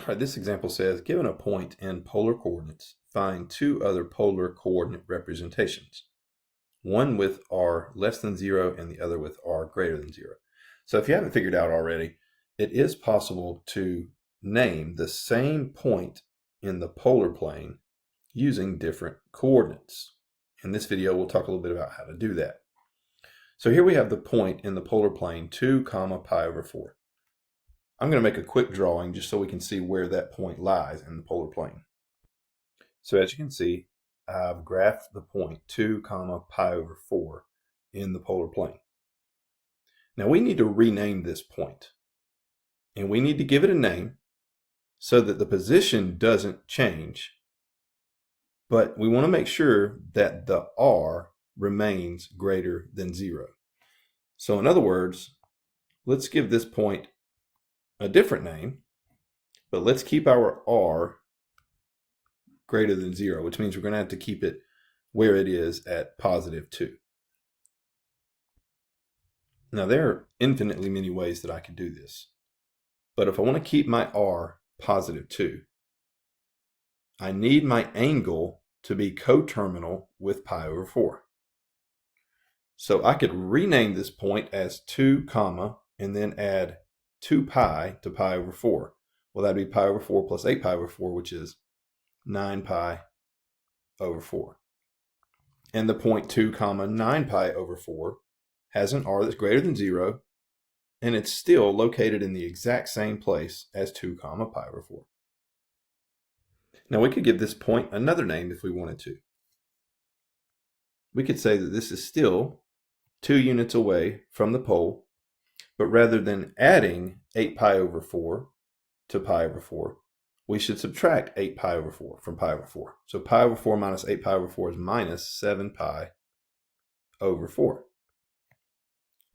All right, this example says, given a point in polar coordinates, find two other polar coordinate representations, one with r less than 0 and the other with r greater than 0. So if you haven't figured out already, it is possible to name the same point in the polar plane using different coordinates. In this video, we'll talk a little bit about how to do that. So here we have the point in the polar plane 2 comma pi over 4. I'm going to make a quick drawing just so we can see where that point lies in the polar plane. So as you can see, I've graphed the point 2 comma pi over 4 in the polar plane. Now we need to rename this point, and we need to give it a name so that the position doesn't change, but we want to make sure that the r remains greater than 0. So in other words, let's give this point a different name, but let's keep our r greater than 0, which means we're going to have to keep it where it is at positive 2. Now there are infinitely many ways that I could do this, but if I want to keep my r positive 2, I need my angle to be coterminal with pi over 4. So I could rename this point as 2 comma and then add 2 pi to pi over 4. Well, that'd be pi over 4 plus 8 pi over 4, which is 9 pi over 4. And the point 2 comma 9 pi over 4 has an r that's greater than 0, and it's still located in the exact same place as 2 comma pi over 4. Now we could give this point another name if we wanted to. We could say that this is still 2 units away from the pole, but rather than adding 8 pi over 4 to pi over 4, we should subtract 8 pi over 4 from pi over 4. So pi over 4 minus 8 pi over 4 is minus 7 pi over 4.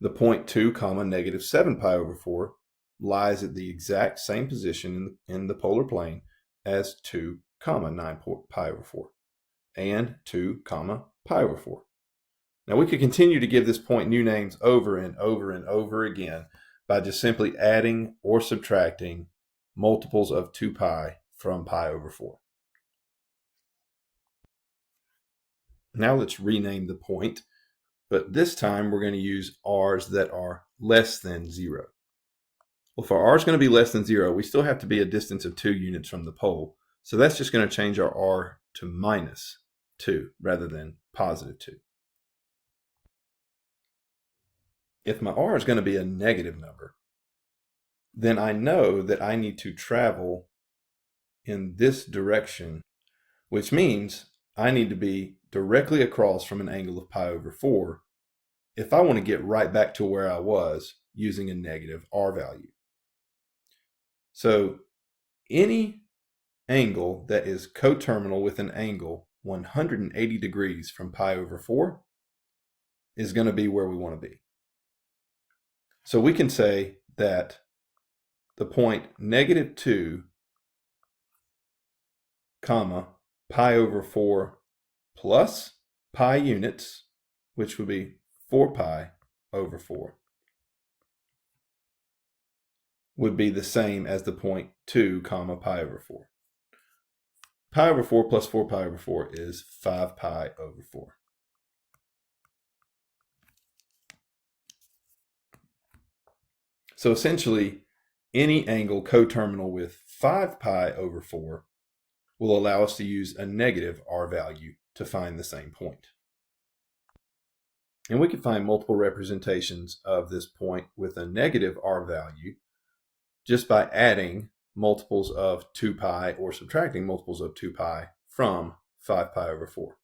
The point 2 comma negative 7 pi over 4 lies at the exact same position in the polar plane as 2 comma 9 pi over 4 and 2 comma pi over 4. Now we could continue to give this point new names over and over and over again by just simply adding or subtracting multiples of 2 pi from pi over 4. Now let's rename the point, but this time we're going to use r's that are less than 0. Well, for r is going to be less than 0, we still have to be a distance of 2 units from the pole. So that's just going to change our r to minus 2 rather than positive 2. If my r is going to be a negative number, then I know that I need to travel in this direction, which means I need to be directly across from an angle of pi over 4 if I want to get right back to where I was using a negative r value. So any angle that is coterminal with an angle 180 degrees from pi over 4 is going to be where we want to be. So we can say that the point negative 2 comma pi over 4 plus pi units, which would be 4 pi over 4, would be the same as the point 2 comma pi over 4. Pi over 4 plus 4 pi over 4 is 5 pi over 4. So essentially, any angle coterminal with 5 pi over 4 will allow us to use a negative r value to find the same point. And we can find multiple representations of this point with a negative r value just by adding multiples of 2 pi or subtracting multiples of 2 pi from 5 pi over 4.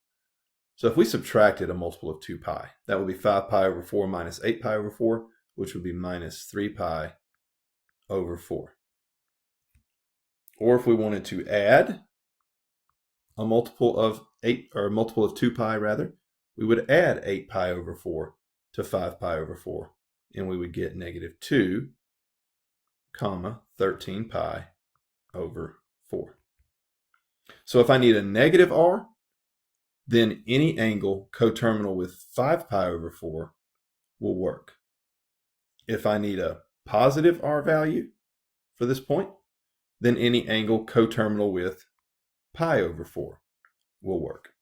So if we subtracted a multiple of 2 pi, that would be 5 pi over 4 minus 8 pi over 4, which would be minus 3 pi over 4. Or if we wanted to add a multiple of 8, or a multiple of 2 pi rather, we would add 8 pi over 4 to 5 pi over 4, and we would get negative 2 comma 13 pi over 4. So if I need a negative r, then any angle coterminal with 5 pi over 4 will work. If I need a positive r value for this point, then any angle coterminal with pi over 4 will work.